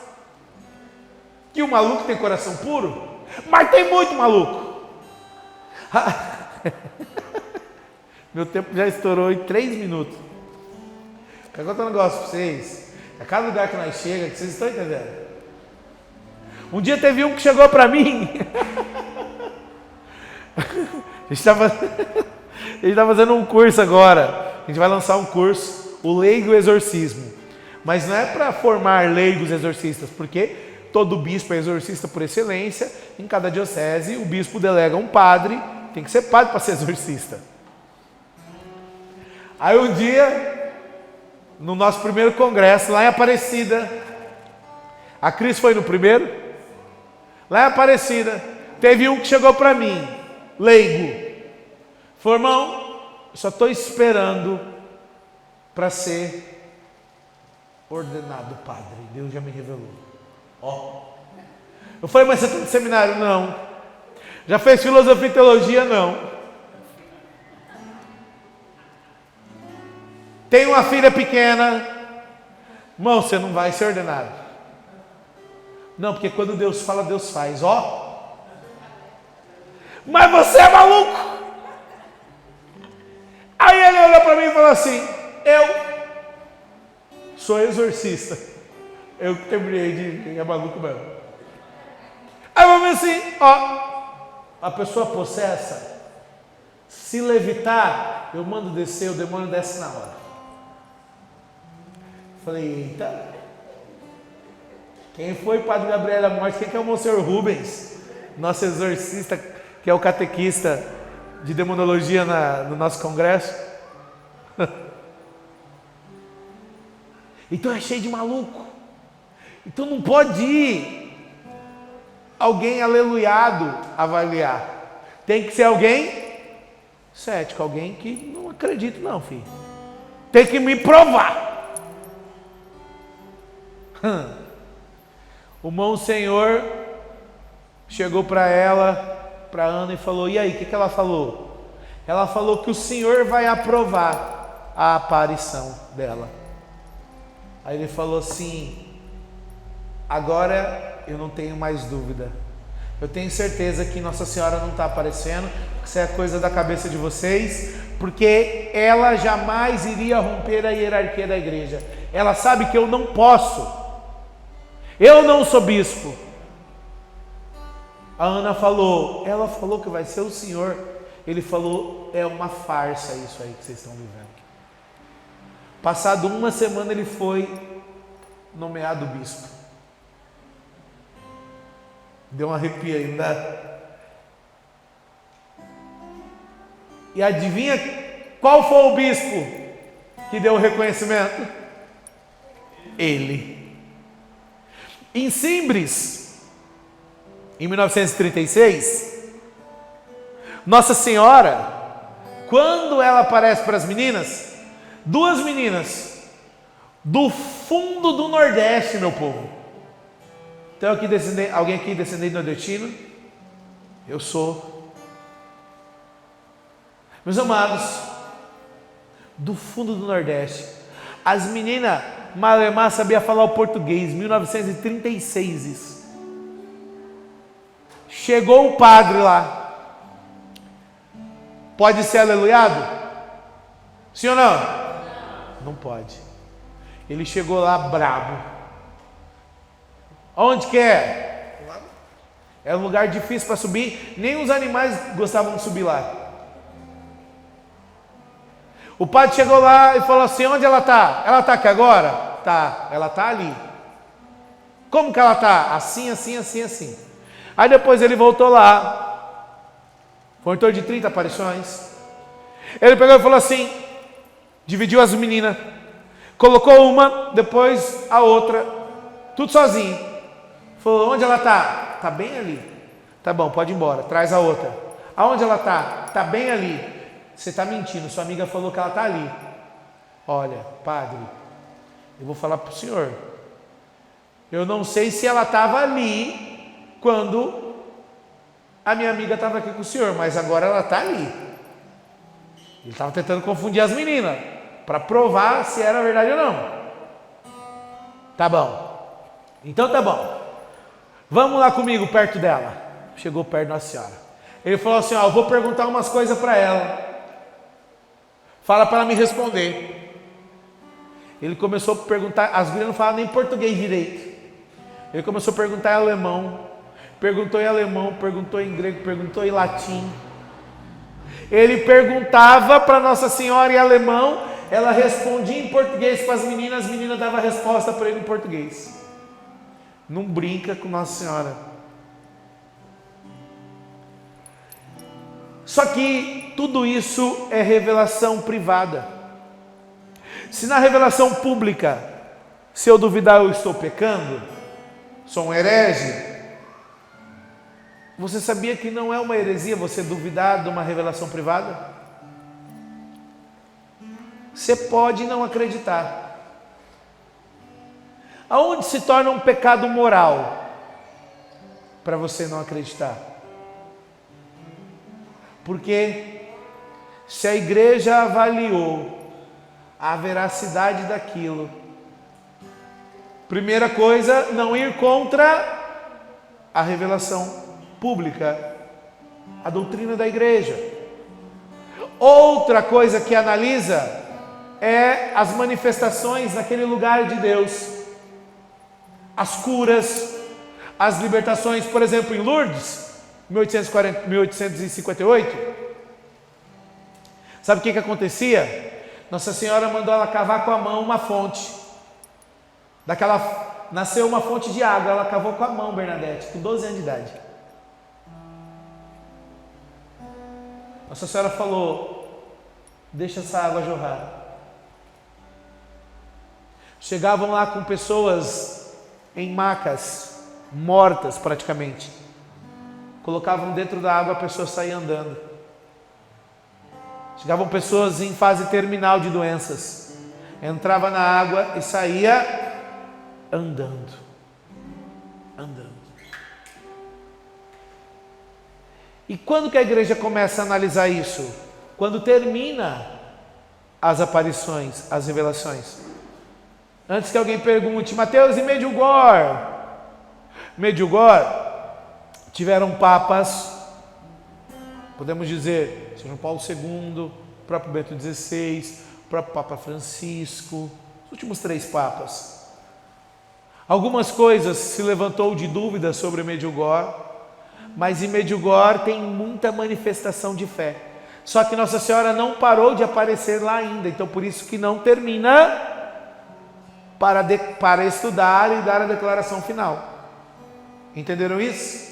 Que o maluco tem coração puro, mas tem muito maluco. Meu tempo já estourou em 3 minutos. Quero contar um negócio para vocês. A cada lugar que nós chegamos, que vocês estão entendendo. Um dia teve um que chegou para mim. A gente está fazendo um curso agora. A gente vai lançar um curso, o Leigo Exorcismo. Mas não é para formar leigos exorcistas, porque todo bispo é exorcista por excelência. Em cada diocese, o bispo delega um padre. Tem que ser padre para ser exorcista. Aí um dia, no nosso primeiro congresso, lá em Aparecida, a Cris foi no primeiro, lá em Aparecida, teve um que chegou para mim, leigo. Falou, irmão, só estou esperando para ser ordenado padre. Deus já me revelou. Ó. Eu falei, mas você está no seminário? Não. Já fez filosofia e teologia? Não. Tem uma filha pequena? Irmão, você não vai ser ordenado. Não, porque quando Deus fala, Deus faz. Ó. Mas você é maluco. Aí ele olhou para mim e falou assim, eu sou exorcista. Eu terminei de... é maluco mesmo. Aí eu falei assim, ó, a pessoa possessa, se levitar, eu mando descer, o demônio desce na hora. Falei, eita, quem foi o Padre Gabriel da Morte? Quem que é o Monsenhor Rubens? Nosso exorcista, que é o catequista de demonologia no nosso congresso. Então é cheio de maluco. Então não pode ir alguém aleluiado avaliar. Tem que ser alguém cético, alguém que não acredita não, filho. Tem que me provar. O Monsenhor chegou para ela, para Ana, e falou, e aí, o que ela falou? Ela falou que o Senhor vai aprovar a aparição dela. Aí ele falou assim, agora eu não tenho mais dúvida. Eu tenho certeza que Nossa Senhora não está aparecendo, que isso é coisa da cabeça de vocês, porque ela jamais iria romper a hierarquia da igreja. Ela sabe que eu não posso. Eu não sou bispo. A Ana falou, ela falou que vai ser o Senhor. Ele falou, é uma farsa isso aí que vocês estão vivendo. Passado uma semana ele foi nomeado bispo. Deu um arrepio aí, né? E adivinha qual foi o bispo que deu o reconhecimento? Ele. Em Simbres, em 1936, Nossa Senhora, quando ela aparece para as meninas, 2 meninas do fundo do Nordeste, meu povo. Então alguém aqui descendente nordestino? Eu sou. Meus amados, do fundo do Nordeste, as meninas malemar sabia falar o português, 1936 isso. Chegou o padre lá. Pode ser aleluiado? Sim ou não? Não pode. Ele chegou lá brabo. Onde que é? É um lugar difícil para subir. Nem os animais gostavam de subir lá. O padre chegou lá e falou assim, onde ela está? Ela está aqui agora? Tá, ela está ali. Como que ela está? Assim, assim, assim, assim. Aí depois ele voltou lá. Foi em torno de 30 aparições. Ele pegou e falou assim, dividiu as meninas, colocou uma, depois a outra, tudo sozinho. Falou, onde ela está? Está bem ali. Tá bom, pode ir embora, traz a outra. Aonde ela está? Está bem ali. Você está mentindo, sua amiga falou que ela está ali. Olha, padre, eu vou falar para o senhor. Eu não sei se ela estava ali quando a minha amiga estava aqui com o senhor, mas agora ela está ali. Ele estava tentando confundir as meninas, para provar se era verdade ou não. Tá bom. Então tá bom. Vamos lá comigo perto dela. Chegou perto da Nossa Senhora. Ele falou assim, ó, eu vou perguntar umas coisas para ela. Fala para ela me responder. Ele começou a perguntar, as gurias não falam nem português direito. Ele começou a perguntar em alemão, perguntou em grego, perguntou em latim. Ele perguntava para Nossa Senhora em alemão, ela respondia em português para as meninas davam a resposta para ele em português. Não brinca com Nossa Senhora. Só que tudo isso é revelação privada. Se na revelação pública, se eu duvidar eu estou pecando, sou um herege, você sabia que não é uma heresia você duvidar de uma revelação privada? Você pode não acreditar. Aonde se torna um pecado moral para você não acreditar? Porque se a igreja avaliou a veracidade daquilo, primeira coisa, não ir contra a revelação pública, a doutrina da igreja. Outra coisa que analisa é as manifestações naquele lugar de Deus, as curas, as libertações. Por exemplo, em Lourdes, 1858, sabe o que acontecia? Nossa Senhora mandou ela cavar com a mão uma fonte. Nasceu uma fonte de água, ela cavou com a mão, Bernadette, com 12 anos de idade. Nossa Senhora falou, deixa essa água jorrar. Chegavam lá com pessoas em macas, mortas praticamente. Colocavam dentro da água, a pessoa saía andando. Chegavam pessoas em fase terminal de doenças. Entrava na água e saía andando. E quando que a igreja começa a analisar isso? Quando termina as aparições, as revelações. Antes que alguém pergunte, Mateus e Medjugorje? Medjugorje tiveram papas, podemos dizer, São Paulo II, o próprio Bento XVI, o próprio Papa Francisco, os últimos 3 papas. Algumas coisas se levantou de dúvida sobre Medjugorje, mas em Medjugorje tem muita manifestação de fé. Só que Nossa Senhora não parou de aparecer lá ainda, então por isso que não termina para estudar e dar a declaração final. Entenderam isso?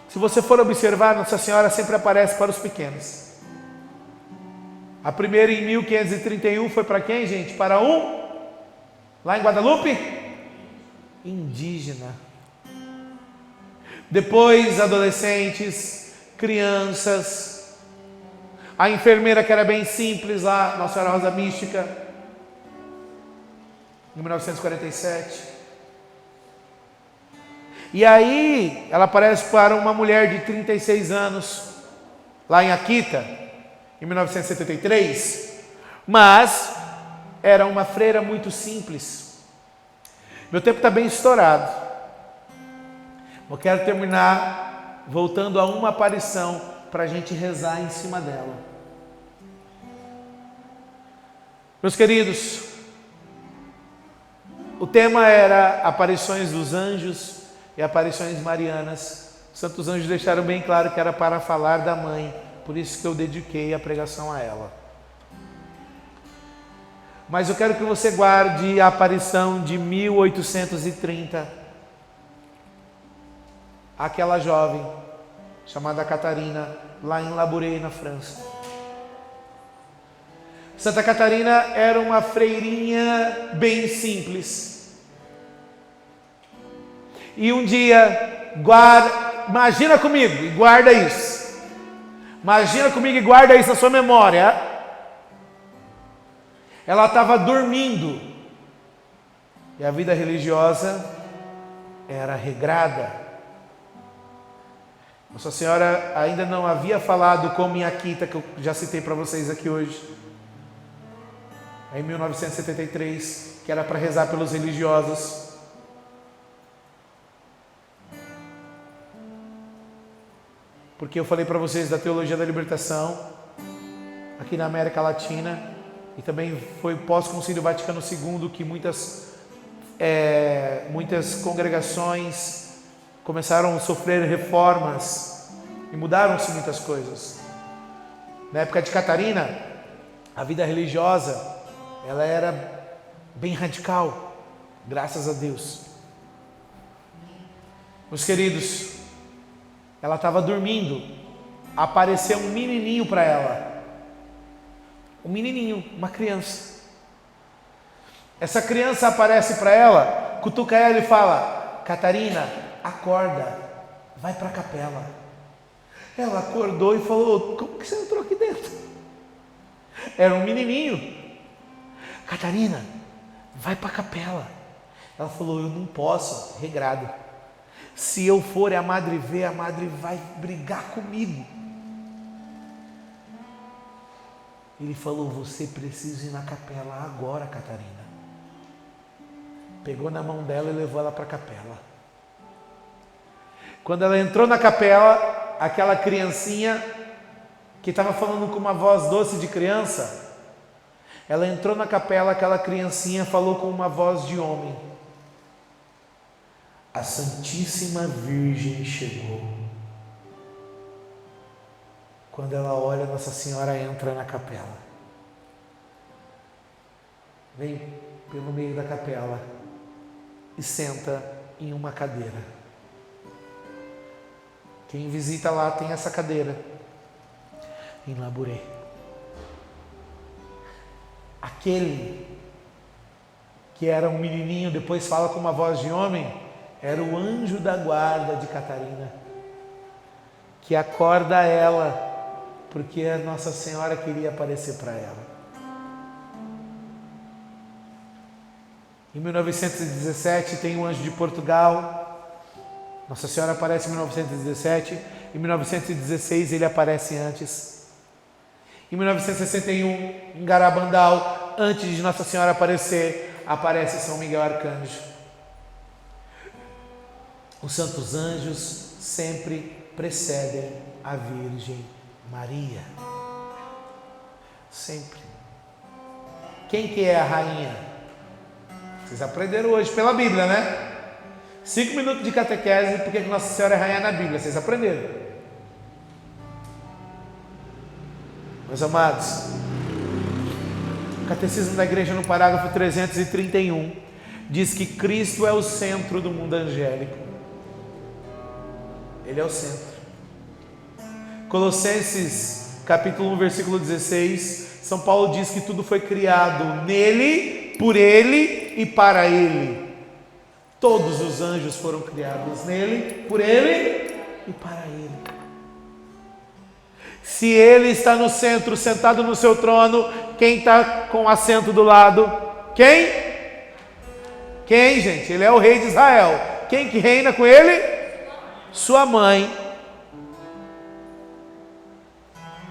Se você for observar, Nossa Senhora sempre aparece para os pequenos. A primeira em 1531 foi para quem, gente? Para lá em Guadalupe? Indígena. Depois, adolescentes, crianças. A enfermeira que era bem simples lá, Nossa Senhora Rosa Mística, em 1947. E aí, ela aparece para uma mulher de 36 anos, lá em Akita, em 1973, mas era uma freira muito simples. Meu tempo está bem estourado. Eu quero terminar voltando a uma aparição para a gente rezar em cima dela. Meus queridos, o tema era aparições dos anjos e aparições marianas. Os santos anjos deixaram bem claro que era para falar da mãe, por isso que eu dediquei a pregação a ela. Mas eu quero que você guarde a aparição de 1830. Aquela jovem chamada Catarina, lá em Labouré, na França. Santa Catarina era uma freirinha bem simples. E um dia, imagina comigo e guarda isso. Imagina comigo e guarda isso na sua memória. Ela estava dormindo. E a vida religiosa era regrada. Nossa Senhora ainda não havia falado com minha quita, que eu já citei para vocês aqui hoje. Em 1973, que era para rezar pelos religiosos. Porque eu falei para vocês da teologia da libertação, aqui na América Latina, e também foi pós-Concílio Vaticano II que muitas congregações começaram a sofrer reformas e mudaram-se muitas coisas. Na época de Catarina, a vida religiosa ela era bem radical, graças a Deus. Meus queridos, ela estava dormindo, apareceu um menininho para ela. Um menininho, uma criança. Essa criança aparece para ela, cutuca ela e fala: Catarina, acorda, vai para a capela. Ela acordou e falou: como que você entrou aqui dentro? Era um menininho. Catarina, vai para a capela. Ela falou: eu não posso, regrado. Se eu for e a madre ver, a madre vai brigar comigo. Ele falou: você precisa ir na capela agora, Catarina. Pegou na mão dela e levou ela para a capela. Quando ela entrou na capela, aquela criancinha que estava falando com uma voz doce de criança, ela entrou na capela, aquela criancinha falou com uma voz de homem: a Santíssima Virgem chegou. Quando ela olha, Nossa Senhora entra na capela. Vem pelo meio da capela e senta em uma cadeira. Quem visita lá tem essa cadeira em Labouré. Aquele que era um menininho, depois fala com uma voz de homem, era o anjo da guarda de Catarina, que acorda ela, porque a Nossa Senhora queria aparecer para ela. Em 1917 tem o anjo de Portugal. Nossa Senhora aparece em 1917. Em 1916 ele aparece antes. Em 1961, em Garabandal, antes de Nossa Senhora aparecer, aparece São Miguel Arcanjo. Os santos anjos sempre precedem a Virgem Maria. Sempre. Quem que é a rainha? Vocês aprenderam hoje pela Bíblia, né? 5 minutos de catequese, porque Nossa Senhora é rainha na Bíblia. Vocês aprenderam? Meus amados, o Catecismo da Igreja, no parágrafo 331, diz que Cristo é o centro do mundo angélico. Ele é o centro. Colossenses, capítulo 1, versículo 16, São Paulo diz que tudo foi criado nele, por ele e para ele. Todos os anjos foram criados nele, por ele e para ele. Se ele está no centro, sentado no seu trono, quem está com assento do lado? Quem? Quem, gente? Ele é o rei de Israel. Quem que reina com ele? Sua mãe.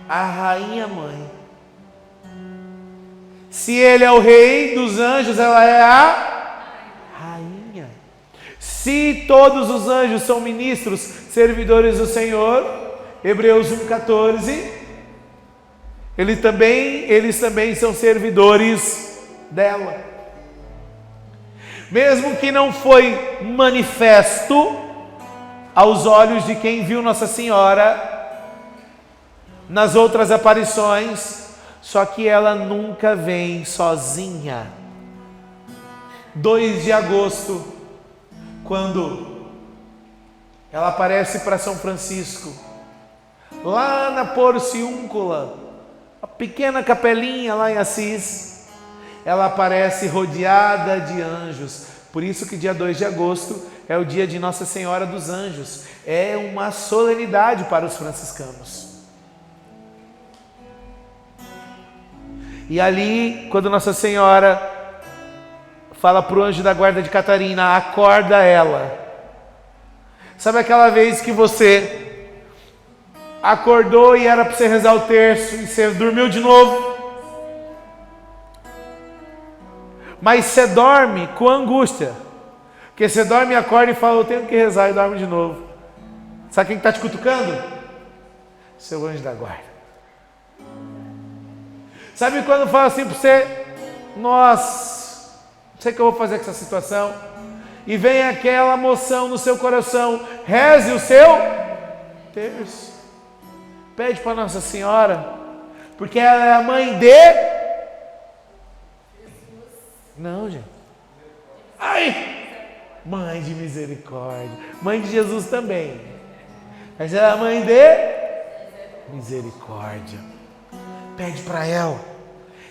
A rainha mãe. Se ele é o rei dos anjos, ela é a rainha. Se todos os anjos são ministros, servidores do Senhor, Hebreus 1,14, eles também são servidores dela. Mesmo que não foi manifesto aos olhos de quem viu Nossa Senhora nas outras aparições, só que ela nunca vem sozinha. 2 de agosto, quando ela aparece para São Francisco, lá na Porciúncula, a pequena capelinha lá em Assis, ela aparece rodeada de anjos. Por isso que dia 2 de agosto é o dia de Nossa Senhora dos Anjos. É uma solenidade para os franciscanos. E ali, quando Nossa Senhora fala para o anjo da guarda de Catarina, acorda ela. Sabe aquela vez que você acordou e era para você rezar o terço e você dormiu de novo? Mas você dorme com angústia. Porque você dorme e acorda e fala, eu tenho que rezar, e dorme de novo. Sabe quem está te cutucando? Seu anjo da guarda. Sabe quando fala assim para você, nossa, não sei o que eu vou fazer com essa situação. E vem aquela emoção no seu coração, reze o seu terço. Pede para Nossa Senhora, porque ela é a mãe de... Não, gente. Ai! Mãe de misericórdia. Mãe de Jesus também. Mas ela é a mãe de misericórdia. Pede para ela.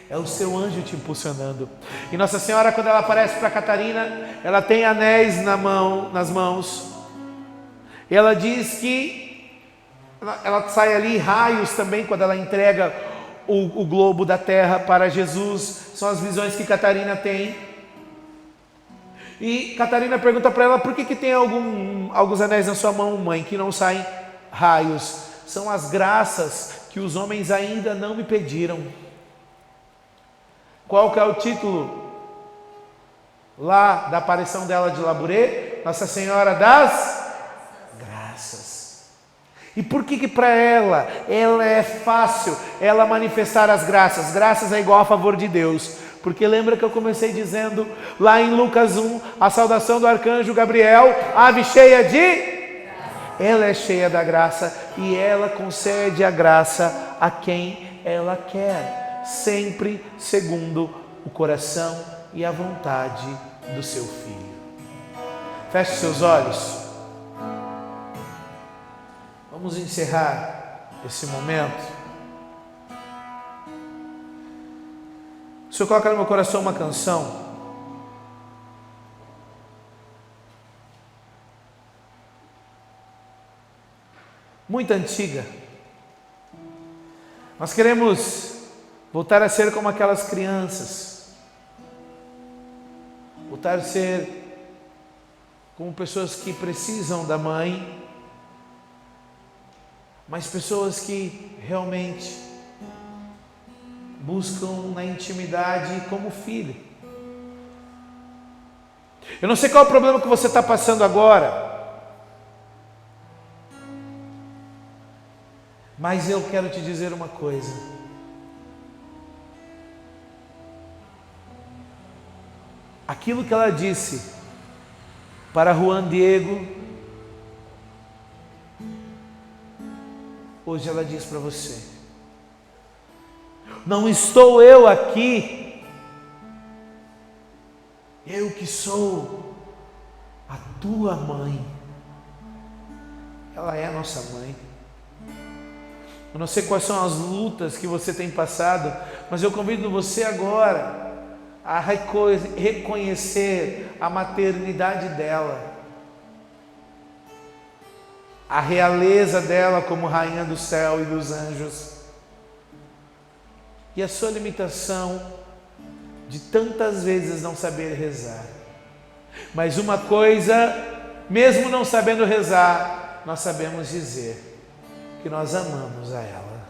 É o seu anjo te impulsionando. E Nossa Senhora, quando ela aparece para Catarina, ela tem anéis nas mãos. E ela diz que ela sai ali raios também quando ela entrega o globo da terra para Jesus. São as visões que Catarina tem. E Catarina pergunta para ela, por que tem alguns anéis na sua mão, mãe, que não saem raios? São as graças que os homens ainda não me pediram. Qual que é o título lá da aparição dela de Labouré? Nossa Senhora das Graças. E por que para ela é fácil ela manifestar as graças? Graças é igual a favor de Deus. Porque lembra que eu comecei dizendo lá em Lucas 1, a saudação do arcanjo Gabriel, ave cheia de... Ela é cheia da graça e ela concede a graça a quem ela quer, sempre segundo o coração e a vontade do seu Filho. Feche seus olhos. Vamos encerrar esse momento. O Senhor coloca no meu coração uma canção muito antiga. Nós queremos voltar a ser como aquelas crianças, voltar a ser como pessoas que precisam da mãe, mas pessoas que realmente buscam na intimidade como filho. Eu não sei qual é o problema que você está passando agora, mas eu quero te dizer uma coisa. Aquilo que ela disse para Juan Diego, hoje ela diz para você: não estou eu aqui, eu que sou a tua mãe. Ela é a nossa mãe. Eu não sei quais são as lutas que você tem passado, mas eu convido você agora a reconhecer a maternidade dela, a realeza dela como rainha do céu e dos anjos, e a sua limitação de tantas vezes não saber rezar. Mas uma coisa, mesmo não sabendo rezar, nós sabemos dizer que nós amamos a ela.